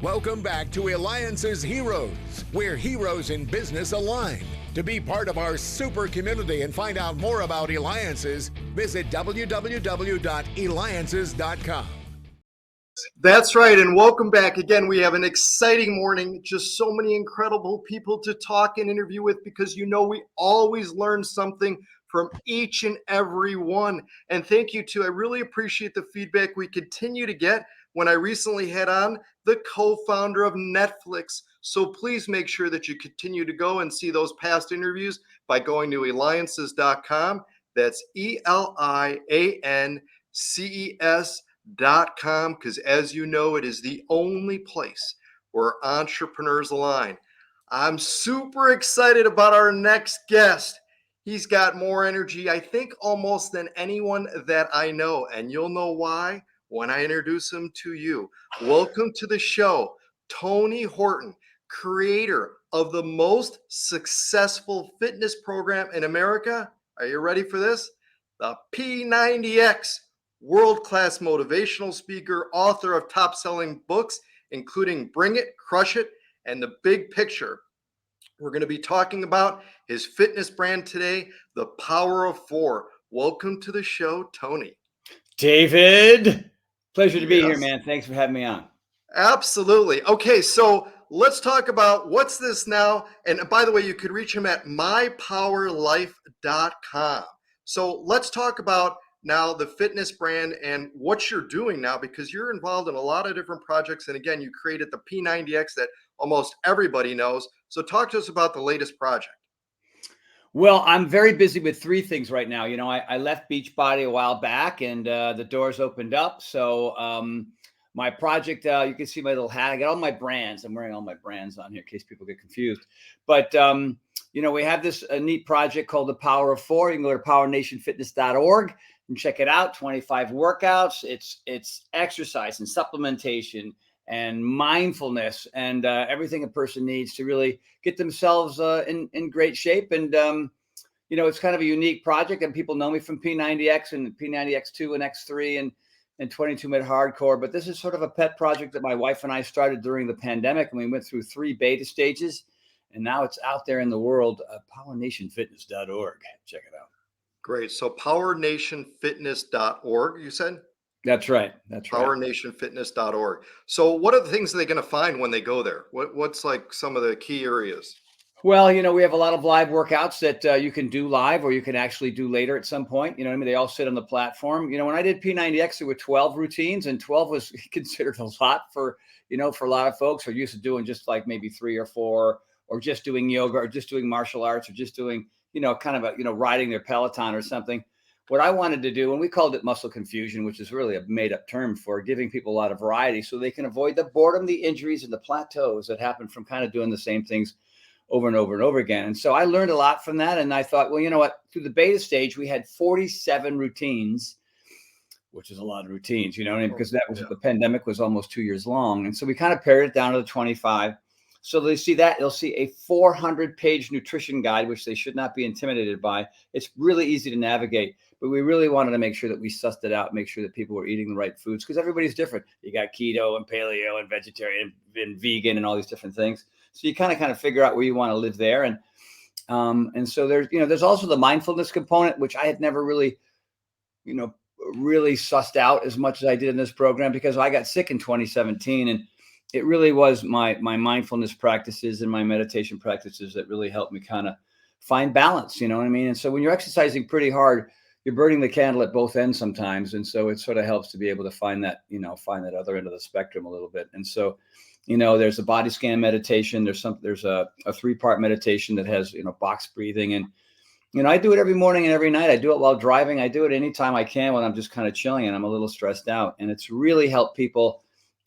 Welcome back to Eliances Heroes, where heroes in business align. To be part of our super community and find out more about Eliances, visit www.Eliances.com. That's right, and welcome back again. We have an exciting morning, just so many incredible people to talk and interview with, because we always learn something from each and every one. And thank you too. I really appreciate the feedback we continue to get when I recently had on the co-founder of Netflix. So please make sure that you continue to go and see those past interviews by going to Eliances.com. That's Eliances.com, because as you know, it is the only place where entrepreneurs align. I'm super excited about our next guest. He's got more energy, I think, almost than anyone that I know, and you'll know why when I introduce him to you. Welcome to the show, Tony Horton, creator of the most successful fitness program in America. Are you ready for this? The P90X. World-class motivational speaker, author of top-selling books, including Bring It, Crush It, and The Big Picture. We're going to be talking about his fitness brand today, The Power of Four. Welcome to the show, Tony. David, pleasure to be here, man. Thanks for having me on. Absolutely. Okay, so let's talk about what's this now. And by the way, you could reach him at mypowerlife.com. So let's talk about now the fitness brand and what you're doing now, because you're involved in a lot of different projects. And again, you created the P90X that almost everybody knows. So talk to us about the latest project. Well, I'm very busy with three things right now. I left Beachbody a while back, and the doors opened up. So my project, you can see my little hat. I got all my brands. I'm wearing all my brands on here in case people get confused. But we have this neat project called The Power of Four. You can go to powernationfitness.org and check it out. 25 workouts. It's exercise and supplementation and mindfulness and everything a person needs to really get themselves in great shape. And it's kind of a unique project, and people know me from P90X and P90X2 and X3 and 22 Minute Hardcore. But this is sort of a pet project that my wife and I started during the pandemic, and we went through 3 beta stages, and now it's out there in the world. PowerNationFitness.org. Check it out. Great. So PowerNationFitness.org, you said? That's right. That's right. PowerNationFitness.org. So what are the things that they're going to find when they go there? What's like some of the key areas? Well, we have a lot of live workouts that you can do live, or you can actually do later at some point. They all sit on the platform. When I did P90X, there were 12 routines, and 12 was considered a lot for a lot of folks who are used to doing just like maybe 3 or 4, or just doing yoga, or just doing martial arts, or just doing, kind of riding their Peloton or something. What I wanted to do, and we called it muscle confusion, which is really a made-up term for giving people a lot of variety so they can avoid the boredom, the injuries, and the plateaus that happen from kind of doing the same things over and over and over again. And so I learned a lot from that. And I thought, well, you know what? Through the beta stage, we had 47 routines, which is a lot of routines, because that was the pandemic was almost 2 years long. And so we kind of pared it down to the 25. So they see that, they'll see a 400-page nutrition guide, which they should not be intimidated by. It's really easy to navigate, but we really wanted to make sure that we sussed it out, make sure that people were eating the right foods, because everybody's different. You got keto and paleo and vegetarian and vegan and all these different things. So you kind of figure out where you want to live there. And so there's also the mindfulness component, which I had never really, really sussed out as much as I did in this program, because I got sick in 2017, and it really was my mindfulness practices and my meditation practices that really helped me kind of find balance, you know what I mean? And so when you're exercising pretty hard, you're burning the candle at both ends sometimes. And so it sort of helps to be able to find that other end of the spectrum a little bit. And so, there's a body scan meditation. There's a 3-part meditation that has, box breathing. And, I do it every morning and every night. I do it while driving. I do it anytime I can when I'm just kind of chilling and I'm a little stressed out. And it's really helped people.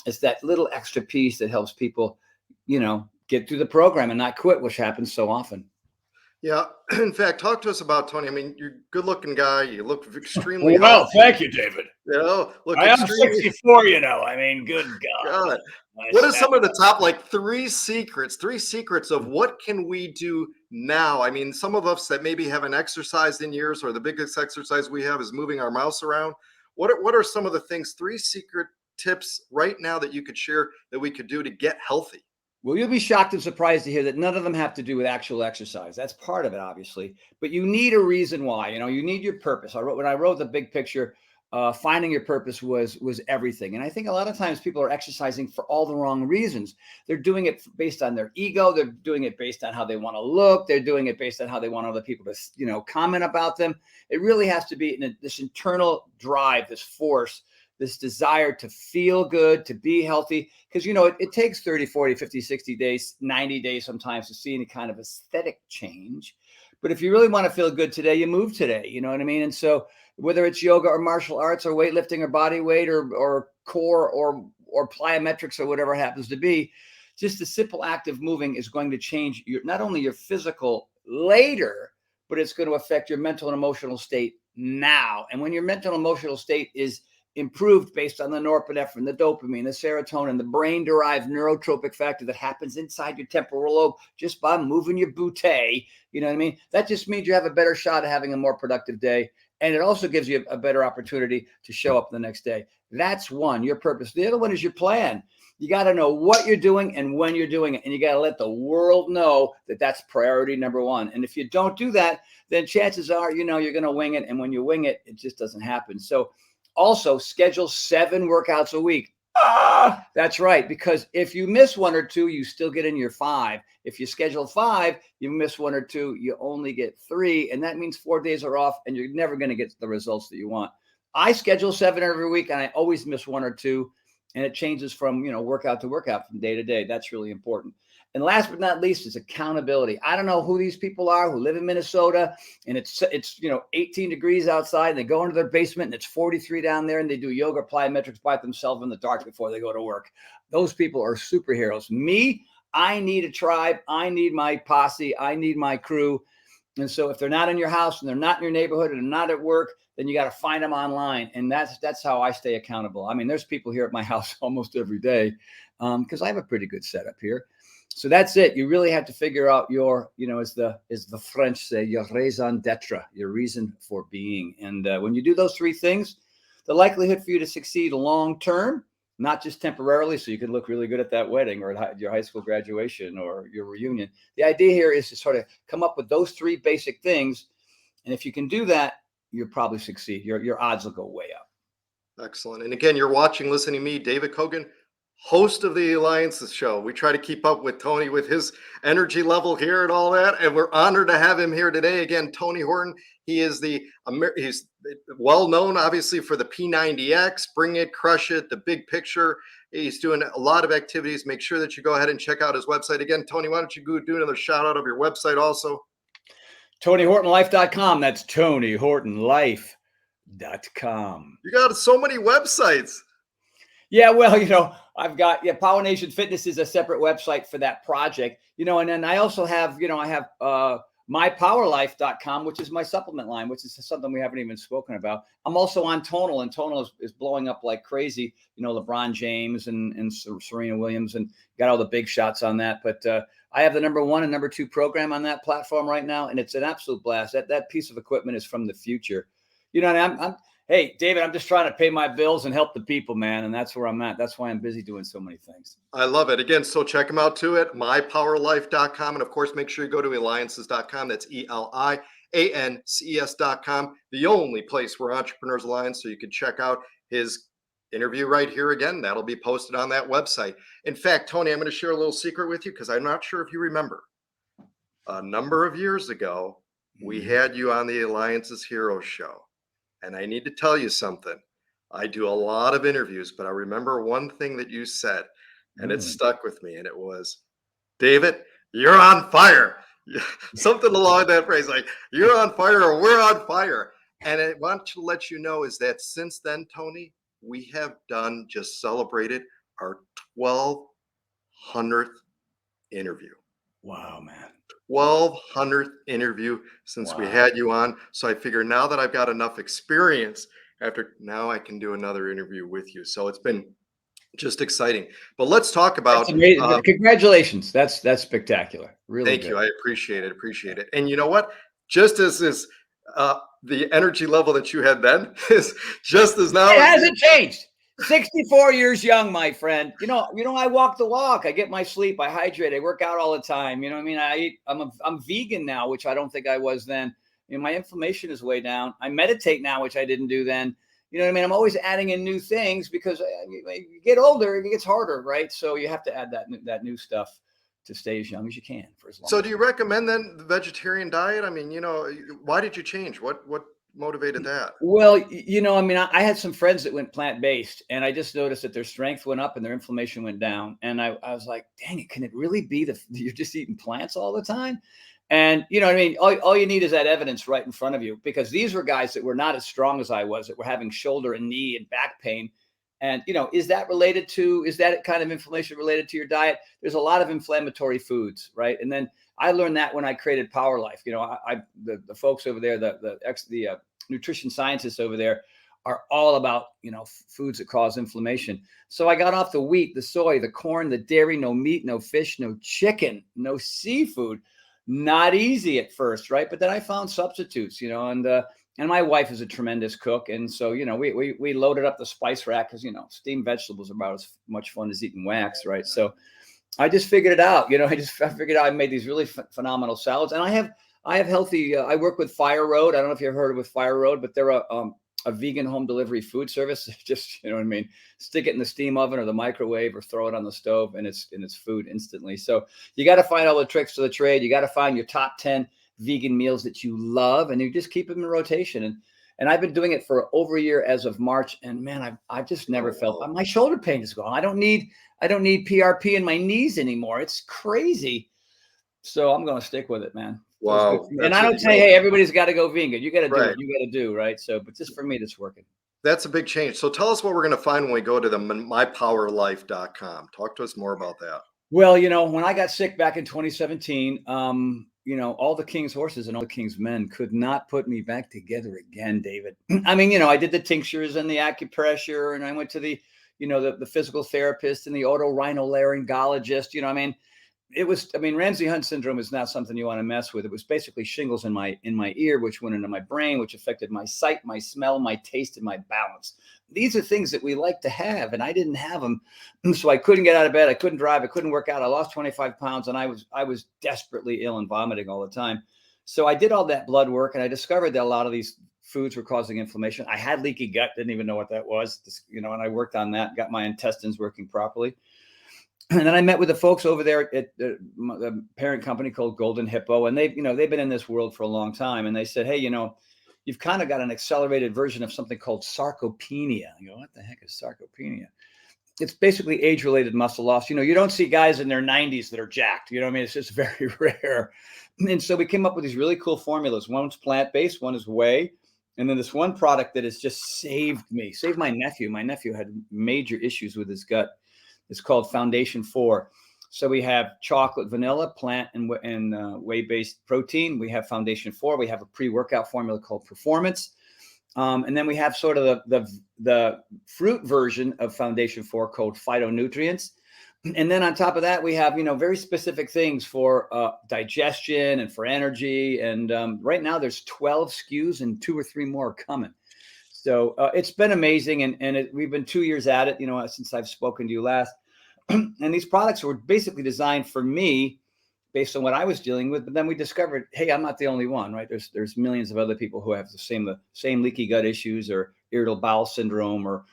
It's that little extra piece that helps people, get through the program and not quit, which happens so often. Yeah. In fact, talk to us about Tony. I mean, you're a good-looking guy. You look extremely well. healthy. Thank you, David. Look I am 64. I mean, good God. What are some of the top three secrets of what can we do now? I mean, some of us that maybe haven't exercised in years, or the biggest exercise we have is moving our mouse around. What are some of the things? 3 secret tips right now that you could share that we could do to get healthy? Well, you'll be shocked and surprised to hear that none of them have to do with actual exercise. That's part of it, obviously, but you need a reason why. You need your purpose. When I wrote the big picture, finding your purpose was everything. And I think a lot of times people are exercising for all the wrong reasons. They're doing it based on their ego. They're doing it based on how they want to look. They're doing it based on how they want other people to, comment about them. It really has to be this internal drive, this force, this desire to feel good, to be healthy. Because, it takes 30, 40, 50, 60 days, 90 days sometimes to see any kind of aesthetic change. But if you really want to feel good today, you move today. You know what I mean? And so whether it's yoga or martial arts or weightlifting or body weight or core or plyometrics or whatever it happens to be, just the simple act of moving is going to change not only your physical later, but it's going to affect your mental and emotional state now. And when your mental and emotional state is improved based on the norepinephrine, the dopamine, the serotonin, the brain-derived neurotropic factor that happens inside your temporal lobe just by moving your bootay, you know what I mean? That just means you have a better shot at having a more productive day. And it also gives you a better opportunity to show up the next day. That's one, your purpose. The other one is your plan. You got to know what you're doing and when you're doing it. And you got to let the world know that that's priority number one. And if you don't do that, then chances are, you're going to wing it. And when you wing it, it just doesn't happen. So also schedule 7 workouts a week. That's right. Because if you miss 1 or 2, you still get in your 5. If you schedule 5, you miss 1 or 2, you only get 3. And that means 4 days are off and you're never going to get the results that you want. I schedule 7 every week and I always miss 1 or 2. And it changes from, workout to workout from day to day. That's really important. And last but not least is accountability. I don't know who these people are who live in Minnesota and it's 18 degrees outside and they go into their basement and it's 43 down there and they do yoga plyometrics by themselves in the dark before they go to work. Those people are superheroes. Me, I need a tribe. I need my posse. I need my crew. And so if they're not in your house and they're not in your neighborhood and they're not at work, then you got to find them online. And that's how I stay accountable. I mean, there's people here at my house almost every day because I have a pretty good setup here. So that's it. You really have to figure out your, as the French say, your raison d'etre, your reason for being. And when you do those 3 things, the likelihood for you to succeed long term, not just temporarily, so you can look really good at that wedding or at your high school graduation or your reunion. The idea here is to sort of come up with those 3 basic things. And if you can do that, you'll probably succeed. Your odds will go way up. Excellent. And again, you're listening to me, David Kogan, host of the Eliances show. We try to keep up with Tony with his energy level here and all that. And we're honored to have him here today. Again, Tony Horton. He is he's well known, obviously, for the P90X, Bring It, Crush It, the big picture. He's doing a lot of activities. Make sure that you go ahead and check out his website. Again, Tony, why don't you go do another shout out of your website also? TonyHortonLife.com. That's TonyHortonLife.com. You got so many websites. Yeah, well, I've got, Power Nation Fitness is a separate website for that project, and then I also have, I have mypowerlife.com, which is my supplement line, which is something we haven't even spoken about. I'm also on Tonal, and Tonal is blowing up like crazy. LeBron James and Serena Williams, and got all the big shots on that. But I have the number 1 and number 2 program on that platform right now, and it's an absolute blast. That piece of equipment is from the future. And hey, David, I'm just trying to pay my bills and help the people, man. And that's where I'm at. That's why I'm busy doing so many things. I love it. Again, so check them out too at mypowerlife.com. And of course, make sure you go to Eliances.com. That's Eliances.com. The only place where entrepreneurs align. So you can check out his interview right here again. That'll be posted on that website. In fact, Tony, I'm going to share a little secret with you because I'm not sure if you remember. A number of years ago, we had you on the Eliances Hero Show. And I need to tell you something. I do a lot of interviews, but I remember one thing that you said, and it stuck with me. And it was, David, you're on fire. Something along that phrase, like you're on fire or we're on fire. And I want to let you know is that since then, Tony, we have just celebrated our 1,200th interview. Wow, man. 1,200th interview since we had you on. So I figure now that I've got enough experience, now I can do another interview with you. So it's been just exciting. But let's talk about congratulations. That's spectacular. Really. Thank you. I appreciate it. And you know what? Just as is the energy level that you had then is just as now. It hasn't changed. 64 years young, my friend. I walk the walk. I get my sleep. I hydrate. I work out all the time. You know what I mean? I eat. I'm vegan now, which I don't think I was then. My inflammation is way down. I meditate now, which I didn't do then. You know what I mean? I'm always adding in new things because you get older, it gets harder, right? So you have to add that new stuff to stay as young as you can for as long. So do you recommend then the vegetarian diet? I mean, why did you change? What motivated that? Well, I had some friends that went plant-based, and I just noticed that their strength went up and their inflammation went down. And I was like, dang it, can it really be that you're just eating plants all the time? And you know what I mean? All you need is that evidence right in front of you, because these were guys that were not as strong as I was, that were having shoulder and knee and back pain. And, is that kind of inflammation related to your diet? There's a lot of inflammatory foods, right? And then I learned that when I created Power Life. The folks over there, the nutrition scientists over there are all about, foods that cause inflammation. So I got off the wheat, the soy, the corn, the dairy, no meat, no fish, no chicken, no seafood. Not easy at first, right? But then I found substitutes, and my wife is a tremendous cook. And so, we loaded up the spice rack because, steamed vegetables are about as much fun as eating wax, right? So I just figured it out. I figured out I made these really phenomenal salads. And I have healthy, I work with Fire Road. I don't know if you've heard of Fire Road, but they're a vegan home delivery food service. Just, stick it in the steam oven or the microwave or throw it on the stove and it's food instantly. So you got to find all the tricks to the trade. You got to find your top 10 vegan meals that you love, and you just keep them in rotation. And I've been doing it for over a year as of March. And man, I've just never felt my shoulder pain is gone. I don't need PRP in my knees anymore. It's crazy. So I'm going to stick with it, man. Wow. And I don't say, hey, everybody's got to go vegan. You got to do what you got to do, right? So, but just for me, that's working. That's a big change. So tell us what we're going to find when we go to the mypowerlife.com. Talk to us more about that. Well, when I got sick back in 2017, all the king's horses and all the king's men could not put me back together again, David. I mean, I did the tinctures and the acupressure, and I went to the physical therapist and the otorhinolaryngologist. Ramsay-Hunt syndrome is not something you want to mess with. It was basically shingles in my ear, which went into my brain, which affected my sight, my smell, my taste, and my balance. These are things that we like to have, and I didn't have them. So I couldn't get out of bed. I couldn't drive. I couldn't work out. I lost 25 pounds, and I was desperately ill and vomiting all the time. So I did all that blood work, and I discovered that a lot of these foods were causing inflammation. I had leaky gut, didn't even know what that was, and I worked on that, got my intestines working properly. And then I met with the folks over there at the parent company called Golden Hippo, and they've been in this world for a long time. And they said, hey, you've kind of got an accelerated version of something called sarcopenia. I go, what the heck is sarcopenia? It's basically age-related muscle loss. You don't see guys in their 90s that are jacked. It's just very rare. And so we came up with these really cool formulas. One's plant-based, one is whey. And then this one product that has just saved my nephew. My nephew had major issues with his gut. It's called Foundation 4. So we have chocolate, vanilla, plant, and whey-based protein. We have Foundation 4. We have a pre-workout formula called Performance. And then we have sort of the fruit version of Foundation 4 called Phytonutrients. And then on top of that, we have, very specific things for digestion and for energy. And right now there's 12 SKUs and 2 or 3 more are coming. So it's been amazing. And we've been 2 years at it, since I've spoken to you last. And these products were basically designed for me based on what I was dealing with. But then we discovered, hey, I'm not the only one, right? There's millions of other people who have the same leaky gut issues or irritable bowel syndrome or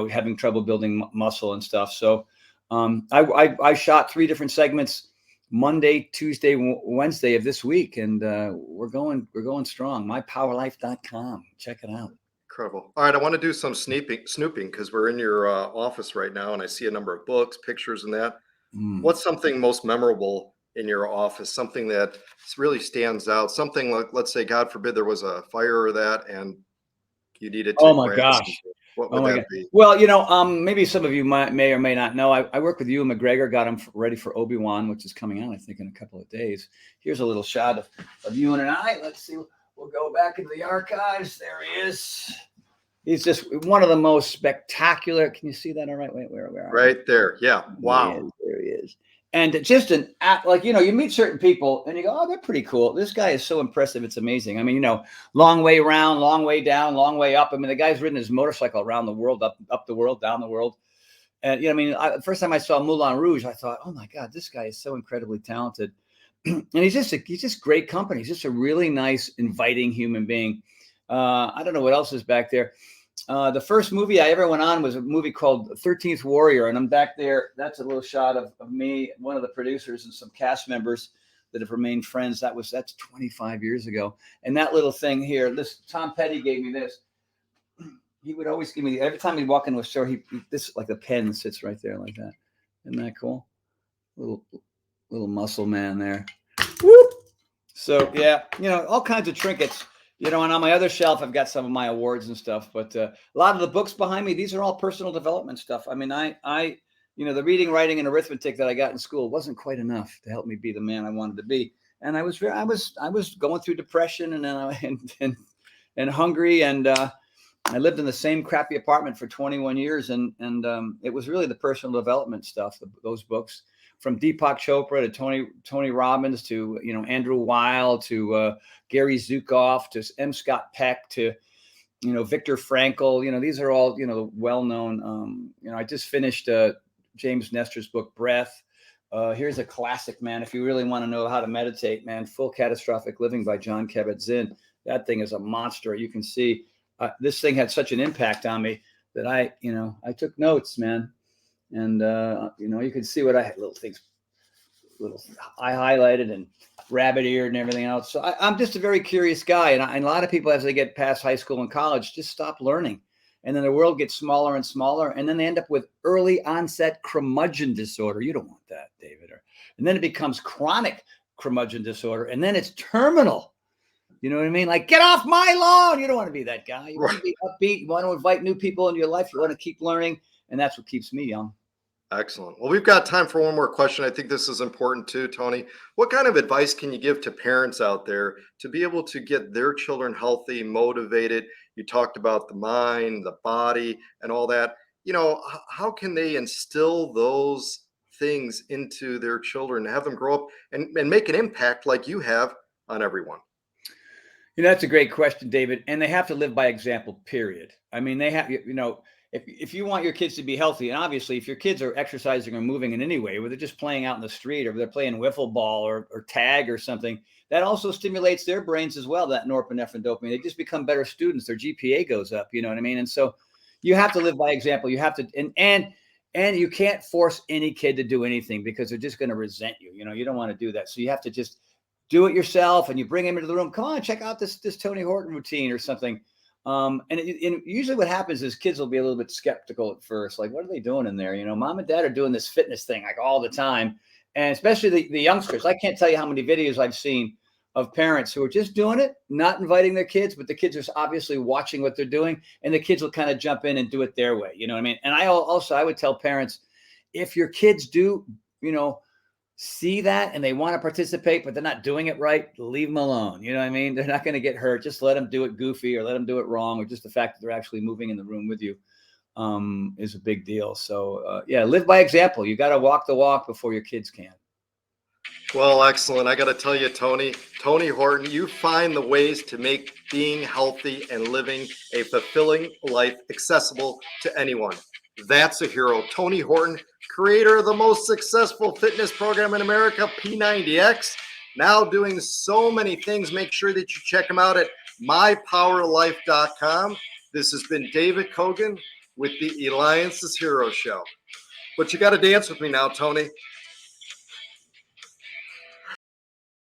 having trouble building muscle and stuff. So I shot 3 different segments Monday, Tuesday, Wednesday of this week. And we're going strong. mypowerlife.com. Check it out. Incredible. All right. I want to do some snooping because we're in your office right now and I see a number of books, pictures and that. What's something most memorable in your office? Something that really stands out? Something like, let's say, God forbid, there was a fire or that and you needed to. Oh my gosh. What would that be? Well, maybe some of you may or may not know. I work with Ewan McGregor, got him ready for Obi-Wan, which is coming out, I think, in a couple of days. Here's a little shot of Ewan and I. Let's see. We'll go back into the archives. There he is. He's just one of the most spectacular. Can you see that all right? Wait, where are we? Right there. Yeah. Wow. There he is. And just like, you meet certain people and you go, oh, they're pretty cool. This guy is so impressive. It's amazing. I mean, long way around, long way down, long way up. I mean, the guy's ridden his motorcycle around the world, up the world, down the world. And, the first time I saw Moulin Rouge, I thought, oh my God, this guy is so incredibly talented. And he's just great company. He's just a really nice, inviting human being. I don't know what else is back there. The first movie I ever went on was a movie called 13th Warrior. And I'm back there. That's a little shot of me, one of the producers, and some cast members that have remained friends. That's 25 years ago. And that little thing here, Tom Petty gave me this. He would always give me, every time he'd walk into a store, this, like the pen sits right there like that. Isn't that cool? Little muscle man there. Whoop. So yeah, all kinds of trinkets. And on my other shelf, I've got some of my awards and stuff. But a lot of the books behind me, these are all personal development stuff. I mean, the reading, writing, and arithmetic that I got in school wasn't quite enough to help me be the man I wanted to be. And I was going through depression and hungry, and I lived in the same crappy apartment for 21 years, and it was really the personal development stuff, those books. From Deepak Chopra to Tony Robbins to Andrew Weil to Gary Zukav to M. Scott Peck to Viktor Frankl. These are all well-known. I just finished James Nestor's book Breath. Here's a classic, man. If you really want to know how to meditate, man, Full Catastrophic Living by Jon Kabat-Zinn. That thing is a monster. You can see this thing had such an impact on me that I took notes, man. And, you can see what I had, I highlighted and rabbit eared and everything else. So I'm just a very curious guy. And a lot of people, as they get past high school and college, just stop learning. And then the world gets smaller and smaller. And then they end up with early onset curmudgeon disorder. You don't want that, David. And then it becomes chronic curmudgeon disorder. And then it's terminal. You know what I mean? Like, get off my lawn. You don't want to be that guy. You want to be upbeat. You want to invite new people into your life. You want to keep learning. And that's what keeps me young. Excellent. Well, we've got time for one more question. I think this is important too, Tony. What kind of advice can you give to parents out there to be able to get their children healthy, motivated? You talked about the mind, the body, and all that. How can they instill those things into their children, have them grow up and make an impact like you have on everyone? That's a great question, David. And they have to live by example, period. I mean, they have, if you want your kids to be healthy, and obviously if your kids are exercising or moving in any way, where they're just playing out in the street or they're playing wiffle ball or tag or something, that also stimulates their brains as well, that norepinephrine, dopamine. They just become better students. Their GPA goes up, you know what I mean? And so you have to live by example. You have to, and you can't force any kid to do anything because they're just going to resent you. You don't want to do that. So you have to just do it yourself, and you bring him into the room. Come on, check out this Tony Horton routine or something. And usually what happens is kids will be a little bit skeptical at first. Like, what are they doing in there? Mom and dad are doing this fitness thing like all the time. And especially the youngsters. I can't tell you how many videos I've seen of parents who are just doing it, not inviting their kids, but the kids are obviously watching what they're doing. And the kids will kind of jump in and do it their way. You know what I mean? And I would tell parents, if your kids do, see that and they want to participate, but they're not doing it right, leave them alone. You know what I mean? They're not going to get hurt. Just let them do it goofy or let them do it wrong, or just the fact that they're actually moving in the room with you is a big deal. So live by example. You got to walk the walk before your kids can. Well, excellent. I got to tell you, Tony Horton, you find the ways to make being healthy and living a fulfilling life accessible to anyone. That's a hero. Tony Horton, creator of the most successful fitness program in America, P90X, now doing so many things. Make sure that you check him out at mypowerlife.com. This has been David Kogan with the Eliances Hero Show. But you got to dance with me now, Tony.